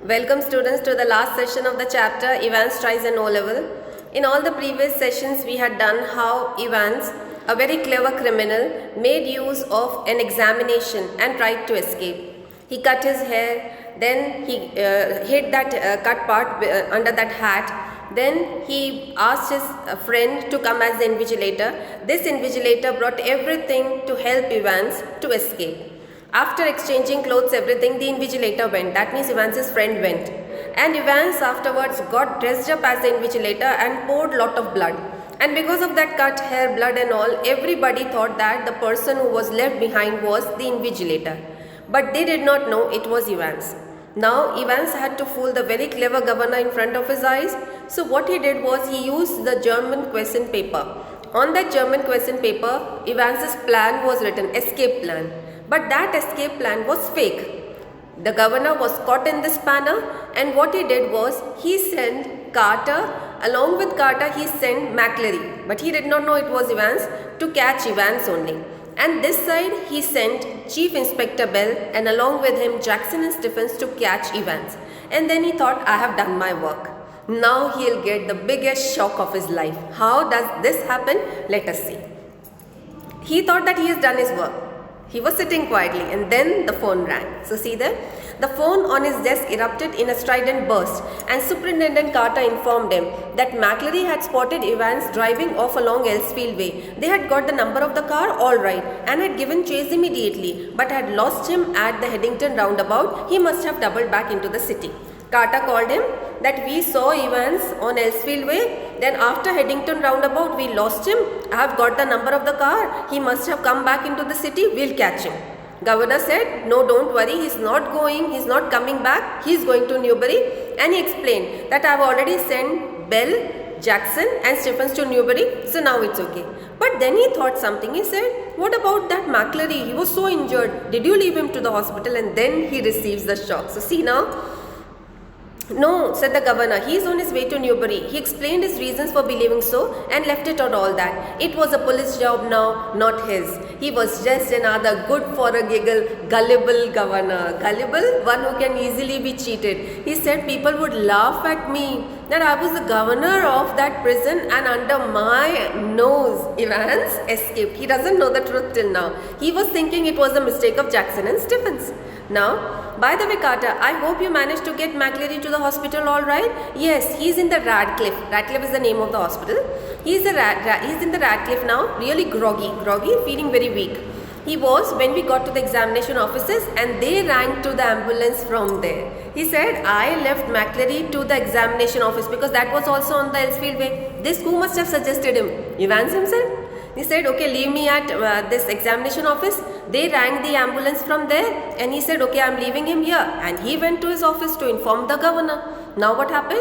Welcome students to the last session of the chapter Evans tries an O-level. In all the previous sessions we had done how Evans, a very clever criminal, made use of an examination and tried to escape. He cut his hair, then he hid that cut part under that hat. Then he asked his friend to come as the invigilator. This invigilator brought everything to help Evans to escape. After exchanging clothes, everything, the invigilator went. That means Evans's friend went. And Evans afterwards got dressed up as the invigilator and poured lot of blood. And because of that cut hair, blood and all, everybody thought that the person who was left behind was the invigilator. But they did not know it was Evans. Now Evans had to fool the very clever governor in front of his eyes. So what he did was he used the German question paper. On that German question paper, Evans's plan was written, escape plan. But that escape plan was fake. The governor was caught in this manner, and what he did was he sent Carter, along with Carter he sent McClary, but he did not know it was Evans, to catch Evans only. And this side he sent Chief Inspector Bell and along with him Jackson and Stephens to catch Evans. And then he thought, I have done my work. Now he'll get the biggest shock of his life. How does this happen? Let us see. He thought that he has done his work. He was sitting quietly and then the phone rang. So see there, the phone on his desk erupted in a strident burst and Superintendent Carter informed him that McClary had spotted Evans driving off along Elsfield Way. They had got the number of the car all right and had given chase immediately, but had lost him at the Headington roundabout. He must have doubled back into the city. Carter called him that we saw Evans on Elsfield Way, then after Headington roundabout we lost him. I have got the number of the car. He must have come back into the city. We'll catch him. Governor said, no, don't worry. He's not going. He's not coming back. He's going to Newbury. And he explained that I have already sent Bell, Jackson and Stephens to Newbury. So now it's okay. But then he thought something. He said, what about that McClary? He was so injured. Did you leave him to the hospital? And then he receives the shock. So see now. No, said the governor, he is on his way to Newbury. He explained his reasons for believing so and left it at all that. It was a police job now, not his. He was just another good for a giggle, gullible governor. Gullible, one who can easily be cheated. He said people would laugh at me that I was the governor of that prison and under my nose Evans escaped. He doesn't know the truth till now. He was thinking it was a mistake of Jackson and Stephens. Now, by the way, Carter, I hope you managed to get McClary to the hospital all right? Yes, he's in the Radcliffe. Radcliffe is the name of the hospital. He's in the Radcliffe now, really groggy, feeling very weak. He was when we got to the examination offices and they rang to the ambulance from there. He said, I left McClary to the examination office because that was also on the Elsfield Way. This who must have suggested him? Evans himself? He said, okay, leave me at this examination office. They rang the ambulance from there and he said, okay, I'm leaving him here. And he went to his office to inform the governor. Now what happened?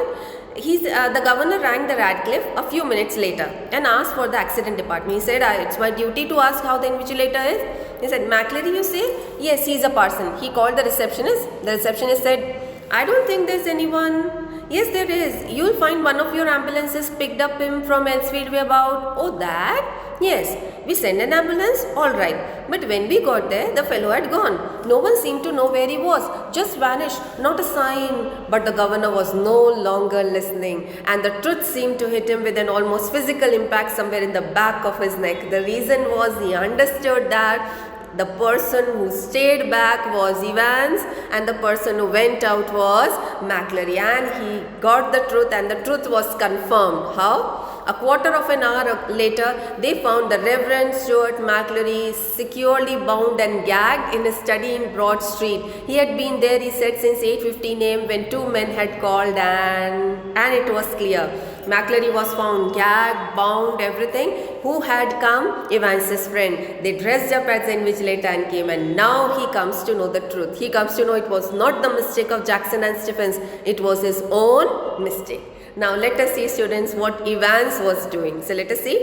The governor rang the Radcliffe a few minutes later and asked for the accident department. He said, it's my duty to ask how the invigilator is. He said, McClary, you say? Yes, he's a parson. He called the receptionist. The receptionist said, I don't think there's anyone. Yes, there is. You'll find one of your ambulances picked up him from Elsfield Way about. Oh, that? Yes. We sent an ambulance? Alright. But when we got there, the fellow had gone. No one seemed to know where he was. Just vanished. Not a sign. But the governor was no longer listening. And the truth seemed to hit him with an almost physical impact somewhere in the back of his neck. The reason was he understood that the person who stayed back was Evans and the person who went out was McClary, and he got the truth and the truth was confirmed. How? A quarter of an hour later, they found the Reverend Stuart McClary securely bound and gagged in his study in Broad Street. He had been there, he said, since 8:15 a.m. when two men had called and it was clear. McClary was found gagged, bound, everything. Who had come? Evans's friend. They dressed up as the invigilator and came, and now he comes to know the truth. He comes to know it was not the mistake of Jackson and Stephens. It was his own mistake. Now let us see, students, what Evans was doing. So let us see.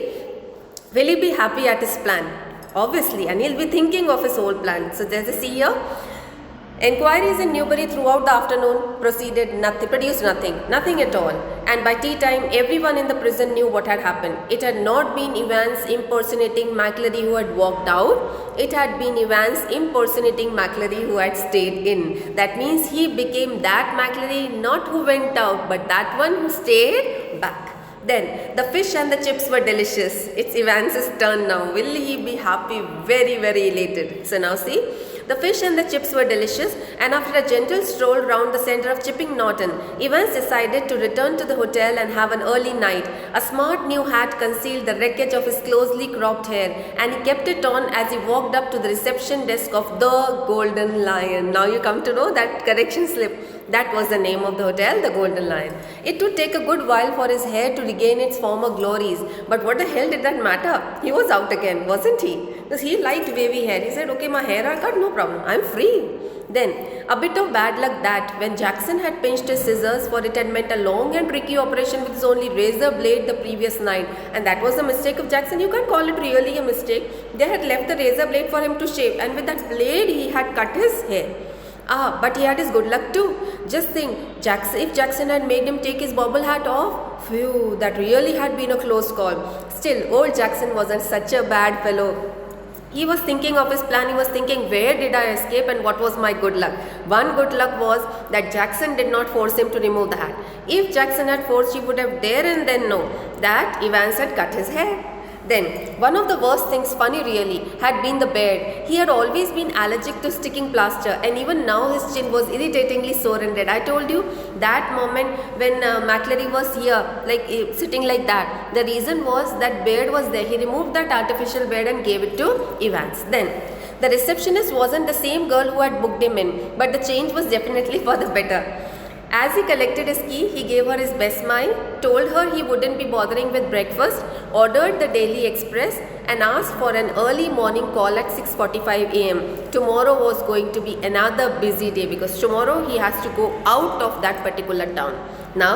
Will he be happy at his plan? Obviously, and he'll be thinking of his whole plan. So there's a see here. Enquiries in Newbury throughout the afternoon produced nothing at all. And by tea time, everyone in the prison knew what had happened. It had not been Evans impersonating McClary who had walked out. It had been Evans impersonating McClary who had stayed in. That means he became that McClary, not who went out, but that one who stayed back. Then the fish and the chips were delicious. It's Evans's turn now. Will he be happy? Very, very elated. So now see. The fish and the chips were delicious, and after a gentle stroll round the centre of Chipping Norton, Evans decided to return to the hotel and have an early night. A smart new hat concealed the wreckage of his closely cropped hair, and he kept it on as he walked up to the reception desk of the Golden Lion. Now you come to know that correction slip. That was the name of the hotel, the Golden Lion. It would take a good while for his hair to regain its former glories, but what the hell did that matter? He was out again, wasn't he? Because he liked wavy hair. He said, okay, my hair are cut, no problem, I'm free. Then, a bit of bad luck that when Jackson had pinched his scissors, for it had meant a long and tricky operation with his only razor blade the previous night, and that was a mistake of Jackson. You can't call it really a mistake. They had left the razor blade for him to shave, and with that blade he had cut his hair. But he had his good luck too. Just think, if Jackson had made him take his bobble hat off, phew, that really had been a close call. Still, old Jackson wasn't such a bad fellow. He was thinking of his plan. He was thinking, where did I escape and what was my good luck? One good luck was that Jackson did not force him to remove the hat. If Jackson had forced, he would have there and then known that Evans had cut his hair. Then, one of the worst things, funny really, had been the beard. He had always been allergic to sticking plaster, and even now his chin was irritatingly sore and red. I told you that moment when McClary was here, sitting like that, the reason was that beard was there. He removed that artificial beard and gave it to Evans. Then, the receptionist wasn't the same girl who had booked him in, but the change was definitely for the better. As he collected his key, he gave her his best smile, told her he wouldn't be bothering with breakfast, ordered the Daily Express, and asked for an early morning call at 6:45 a.m. Tomorrow was going to be another busy day because tomorrow he has to go out of that particular town. Now,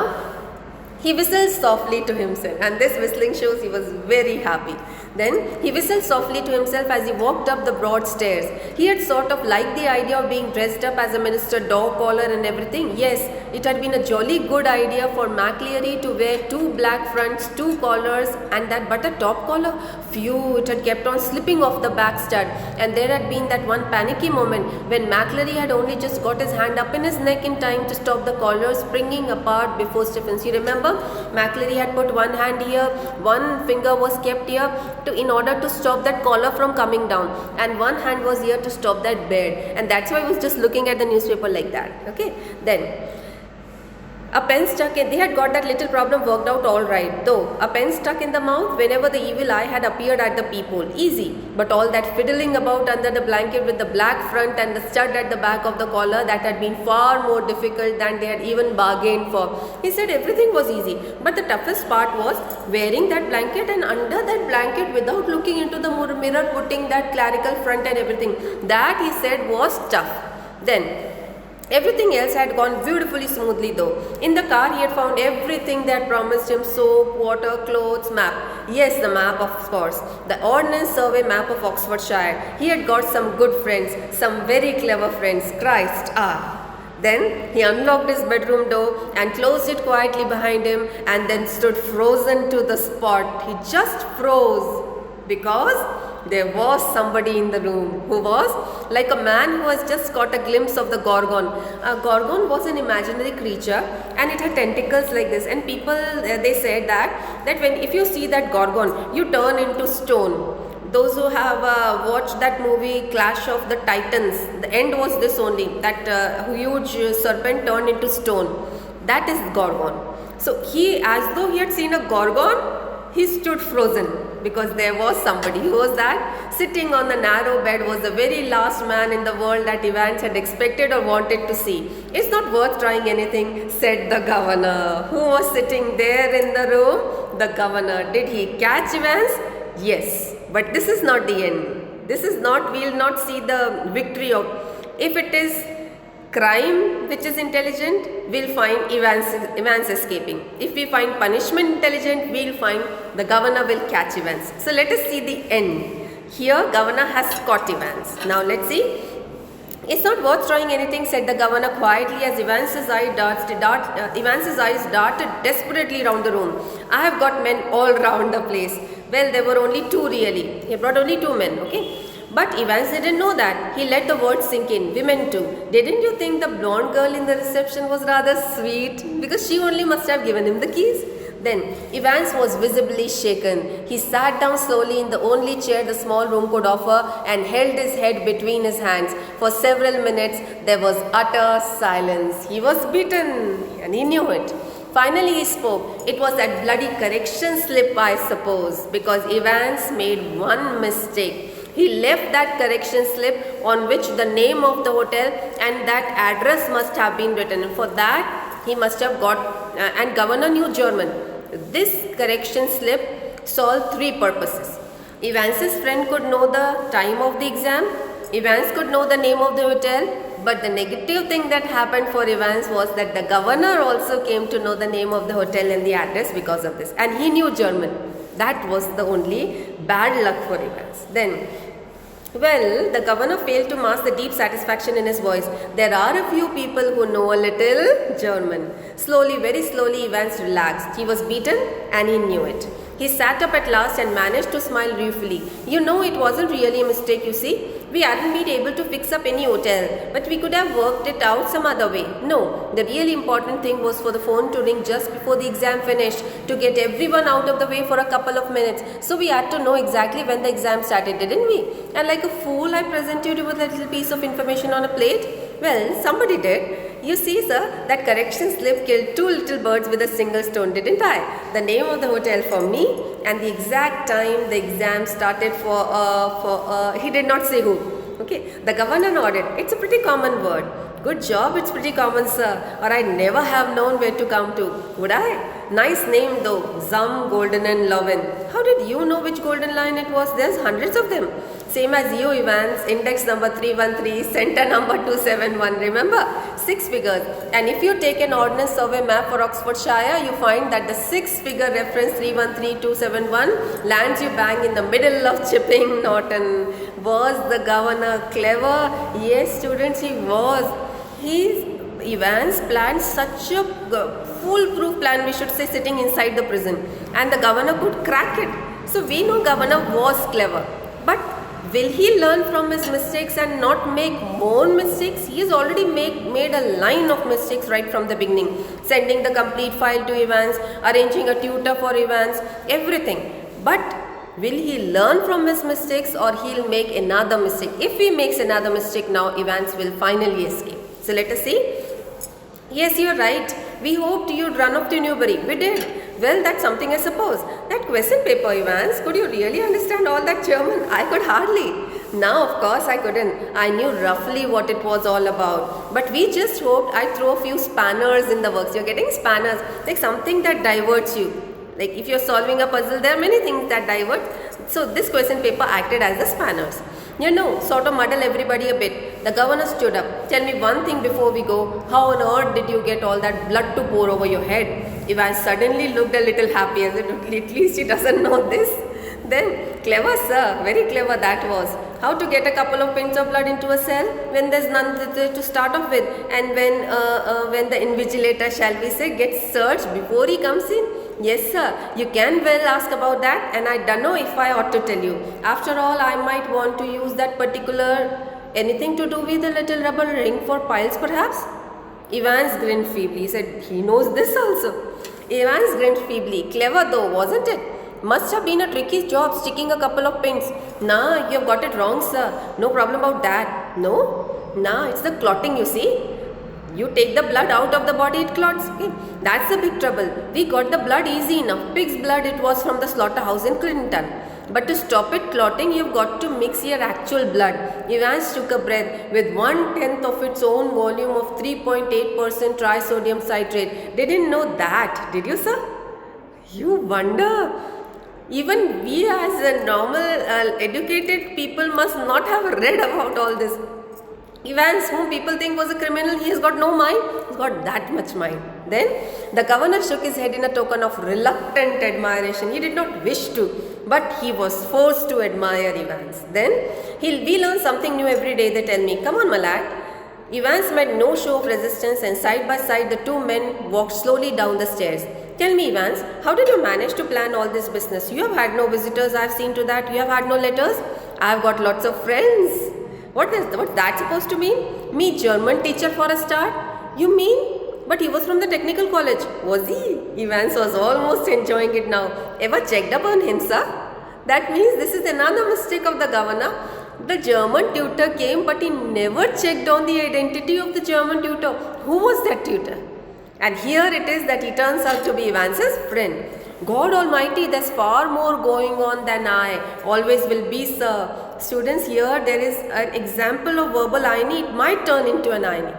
he whistled softly to himself, and this whistling shows he was very happy. Then he whistled softly to himself as he walked up the broad stairs. He had sort of liked the idea of being dressed up as a minister, dog collar and everything. Yes, it had been a jolly good idea for McClary to wear 2 black fronts, 2 collars, and that but a top collar. Phew, it had kept on slipping off the back stud, and there had been that one panicky moment when McClary had only just got his hand up in his neck in time to stop the collar springing apart before Stephens. You remember? McClary had put one hand here, one finger was kept here in order to stop that collar from coming down, and one hand was here to stop that beard, and that's why I was just looking at the newspaper like that. Okay, then a pen stuck in, they had got that little problem worked out all right, though a pen stuck in the mouth whenever the evil eye had appeared at the peephole. Easy, but all that fiddling about under the blanket with the black front and the stud at the back of the collar, that had been far more difficult than they had even bargained for. He said everything was easy, but the toughest part was wearing that blanket, and under that blanket without looking into the mirror, putting that clerical front and everything. That, he said, was tough. Then everything else had gone beautifully smoothly though. In the car, he had found everything they had promised him: soap, water, clothes, map. Yes, the map, of course. The Ordnance Survey map of Oxfordshire. He had got some good friends, some very clever friends. Christ, Then he unlocked his bedroom door and closed it quietly behind him, and then stood frozen to the spot. He just froze because there was somebody in the room who was like a man who has just got a glimpse of the Gorgon. A Gorgon was an imaginary creature, and it had tentacles like this, and people they said that if you see that Gorgon, you turn into stone. Those who have watched that movie Clash of the Titans, the end was this only, that huge serpent turned into stone. That is Gorgon. So he, as though he had seen a Gorgon, he stood frozen because there was somebody. Who was that? Sitting on the narrow bed was the very last man in the world that Evans had expected or wanted to see. It's not worth trying anything, said the governor. Who was sitting there in the room? The governor. Did he catch Evans? Yes. But this is not the end. This is not, we will not see the victory of, if it is crime which is intelligent, we'll find Evans escaping. If we find punishment intelligent, we'll find the governor will catch Evans. So let us see the end. Here governor has caught Evans. Now let's see. It's not worth trying anything, said the governor quietly as Evans's eyes darted desperately round the room. I have got men all round the place. Well, there were only two really. He brought only two men, okay? But Evans didn't know that. He let the words sink in. Women too. Didn't you think the blonde girl in the reception was rather sweet? Because she only must have given him the keys. Then Evans was visibly shaken. He sat down slowly in the only chair the small room could offer and held his head between his hands. For several minutes there was utter silence. He was beaten and he knew it. Finally he spoke. It was that bloody correction slip, I suppose, because Evans made one mistake. He left that correction slip on which the name of the hotel and that address must have been written. And for that he must have got, and governor knew German. This correction slip solved three purposes. Evans's friend could know the time of the exam. Evans could know the name of the hotel. But the negative thing that happened for Evans was that the governor also came to know the name of the hotel and the address because of this. And he knew German. That was the only bad luck for Evans. Then, well, the governor failed to mask the deep satisfaction in his voice. There are a few people who know a little German. Slowly, very slowly, Evans relaxed. He was beaten and he knew it. He sat up at last and managed to smile ruefully. You know, it wasn't really a mistake, you see. We hadn't been able to fix up any hotel, but we could have worked it out some other way. No, the really important thing was for the phone to ring just before the exam finished to get everyone out of the way for a couple of minutes. So we had to know exactly when the exam started, didn't we? And like a fool, I presented you with a little piece of information on a plate. Well, somebody did. You see, sir, that correction slip killed two little birds with a single stone, didn't I? The name of the hotel for me and the exact time the exam started for he did not say who. Okay, the governor nodded. It's a pretty common word. Good job, it's pretty common, sir. Or I'd never have known where to come to, would I? Nice name though, Zum, Golden and Lovin. How did you know which golden line it was? There's hundreds of them. Same as you, Evans, index number 313, center number 271, remember? 6 figures. And if you take an ordnance survey map for Oxfordshire, you find that the 6-figure reference 313271 lands you bang in the middle of Chipping Norton. Was the governor clever? Yes, students, he was. Evans planned such a foolproof plan, we should say, sitting inside the prison. And the governor could crack it. So we know governor was clever. But will he learn from his mistakes and not make more mistakes? He has already made a line of mistakes right from the beginning. Sending the complete file to Evans, arranging a tutor for Evans, everything. But will he learn from his mistakes or he'll make another mistake? If he makes another mistake now, Evans will finally escape. So let us see. Yes, you're right. We hoped you'd run off to Newbury. We did. Well, that's something I suppose. That question paper, Evans, could you really understand all that German? I could hardly. Now, of course, I couldn't. I knew roughly what it was all about. But we just hoped I'd throw a few spanners in the works. You're getting spanners, like something that diverts you. Like if you're solving a puzzle, there are many things that divert. So this question paper acted as the spanners. You know, sort of muddle everybody a bit. The governor stood up. Tell me one thing before we go. How on earth did you get all that blood to pour over your head? Evans suddenly looked a little happy as if at least he doesn't know this. Then, clever sir, very clever that was. How to get a couple of pints of blood into a cell when there's none to start off with, and when the invigilator, shall we say, gets searched before he comes in. Yes sir, you can well ask about that, and I don't know if I ought to tell you. After all, I might want to use that particular, anything to do with a little rubber ring for piles perhaps? Evans grinned feebly. He said he knows this also. Evans grinned feebly. Clever though, wasn't it? Must have been a tricky job sticking a couple of pins. Nah, you've got it wrong, sir. No problem about that. No? Nah, it's the clotting, you see. You take the blood out of the body, it clots. Okay? That's the big trouble. We got the blood easy enough. Pig's blood it was from the slaughterhouse in Clinton. But to stop it clotting, you've got to mix your actual blood. Evans took a breath. With 1/10 of its own volume of 3.8% trisodium citrate. Didn't know that, did you, sir? You wonder. Even we as a normal educated people must not have read about all this. Evans, whom people think was a criminal, he has got no mind. He's got that much mind. Then the governor shook his head in a token of reluctant admiration. He did not wish to, but he was forced to admire Evans. Then we learn something new every day, they tell me. Come on, my lad. Evans made no show of resistance, and side by side the two men walked slowly down the stairs. Tell me, Evans, how did you manage to plan all this business? You have had no visitors, I have seen to that. You have had no letters. I have got lots of friends. What's that supposed to mean? Me, German teacher for a start? You mean? But he was from the technical college. Was he? Evans was almost enjoying it now. Ever checked up on him, sir? That means this is another mistake of the governor. The German tutor came, but he never checked on the identity of the German tutor. Who was that tutor? And here it is that he turns out to be Evans's friend. God Almighty, there's far more going on than I always will be, sir. Students, here there is an example of verbal irony. It might turn into an irony.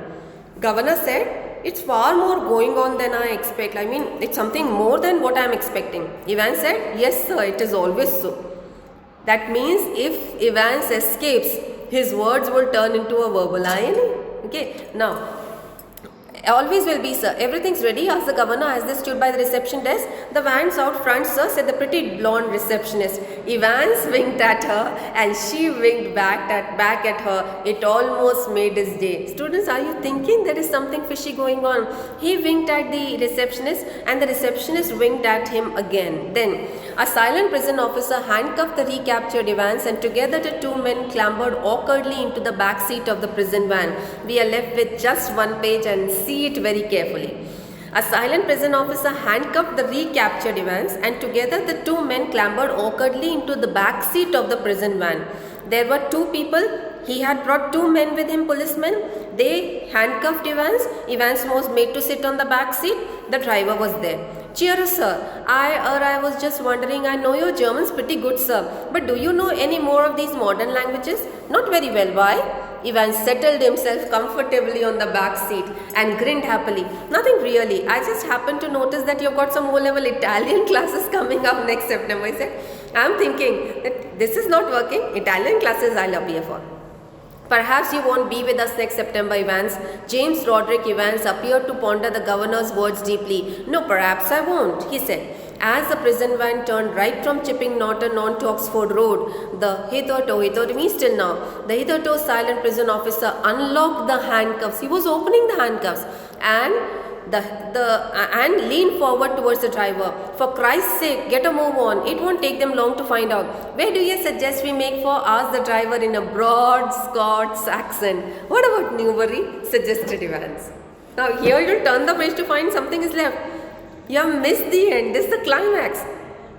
Governor said, it's far more going on than I expect. I mean, it's something more than what I'm expecting. Evans said, yes, sir, it is always so. That means if Evans escapes, his words will turn into a verbal irony. Okay, now, always will be, sir. Everything's ready, asked the governor as they stood by the reception desk. The van's out front, sir, said the pretty blonde receptionist. Evans winked at her and she winked back at her. It almost made his day. Students, are you thinking there is something fishy going on? He winked at the receptionist and the receptionist winked at him again. Then, a silent prison officer handcuffed the recaptured Evans, and together the two men clambered awkwardly into the back seat of the prison van. We are left with just one page and see it very carefully. A silent prison officer handcuffed the recaptured Evans, and together the two men clambered awkwardly into the back seat of the prison van. There were two people. He had brought two men with him, policemen. They handcuffed Evans. Evans was made to sit on the back seat. The driver was there. Cheers, sir. I was just wondering, I know your German's pretty good, sir. But do you know any more of these modern languages? Not very well. Why? Evans settled himself comfortably on the back seat and grinned happily. Nothing really. I just happened to notice that you've got some O-level Italian classes coming up next September. He said, I'm thinking that this is not working. Italian classes I'll appear for. Perhaps you won't be with us next September, Evans. James Roderick Evans appeared to ponder the governor's words deeply. No, perhaps I won't, he said. As the prison van turned right from Chipping Norton onto Oxford Road, the hitherto silent prison officer unlocked the handcuffs. He was opening the handcuffs and leaned forward towards the driver. For Christ's sake, get a move on. It won't take them long to find out. Where do you suggest we make for? Asked the driver in a broad Scots accent. What about Newbury? Suggested Evans. Now here you turn the page to find something is left. You have missed the end. This is the climax.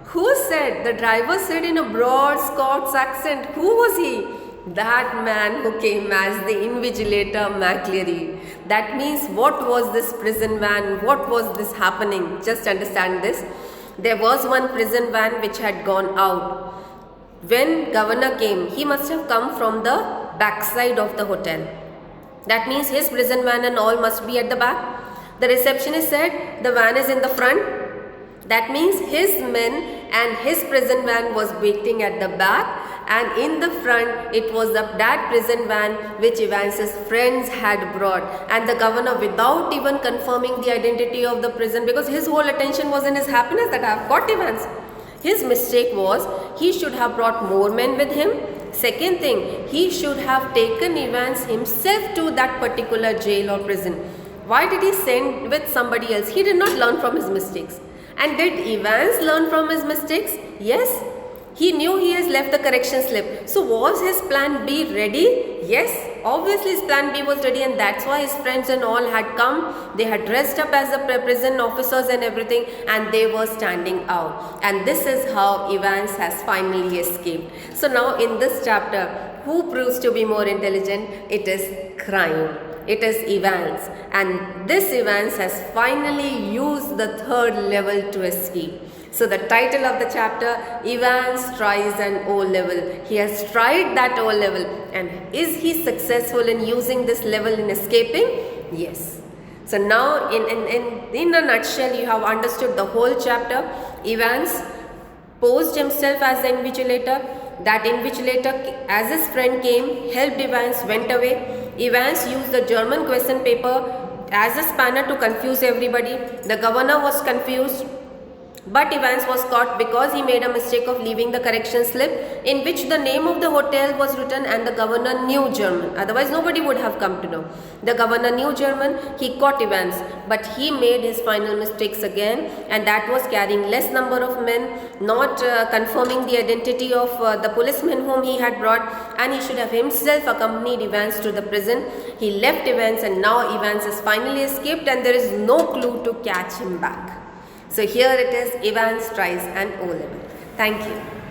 Who said? The driver said in a broad Scots accent. Who was he? That man who came as the invigilator McCleary. That means what was this prison van? What was this happening? Just understand this. There was one prison van which had gone out. When governor came, he must have come from the backside of the hotel. That means his prison van and all must be at the back. The receptionist said the van is in the front. That means his men and his prison van was waiting at the back, and in the front it was that prison van which Evans's friends had brought. And the governor, without even confirming the identity of the prison, because his whole attention was in his happiness that I have got Evans. His mistake was he should have brought more men with him. Second thing, he should have taken Evans himself to that particular jail or prison. Why did he send with somebody else? He did not learn from his mistakes. And did Evans learn from his mistakes? Yes. He knew he has left the correction slip. So was his plan B ready? Yes. Obviously his plan B was ready, and that's why his friends and all had come. They had dressed up as the prison officers and everything, and they were standing out. And this is how Evans has finally escaped. So now in this chapter, who proves to be more intelligent? It is crime. It is Evans, and this Evans has finally used the third level to escape. So the title of the chapter, Evans tries an O-level. He has tried that O-level, and is he successful in using this level in escaping? Yes. So now in a nutshell, you have understood the whole chapter. Evans posed himself as the invigilator. That invigilator, as his friend came, helped Evans, went away. Evans used the German question paper as a spanner to confuse everybody. The governor was confused. But Evans was caught because he made a mistake of leaving the correction slip in which the name of the hotel was written and the governor knew German. Otherwise, nobody would have come to know. The governor knew German, he caught Evans, but he made his final mistakes again, and that was carrying less number of men, not confirming the identity of the policeman whom he had brought, and he should have himself accompanied Evans to the prison. He left Evans, and now Evans has finally escaped and there is no clue to catch him back. So here it is, Evans tries an O-level. Thank you.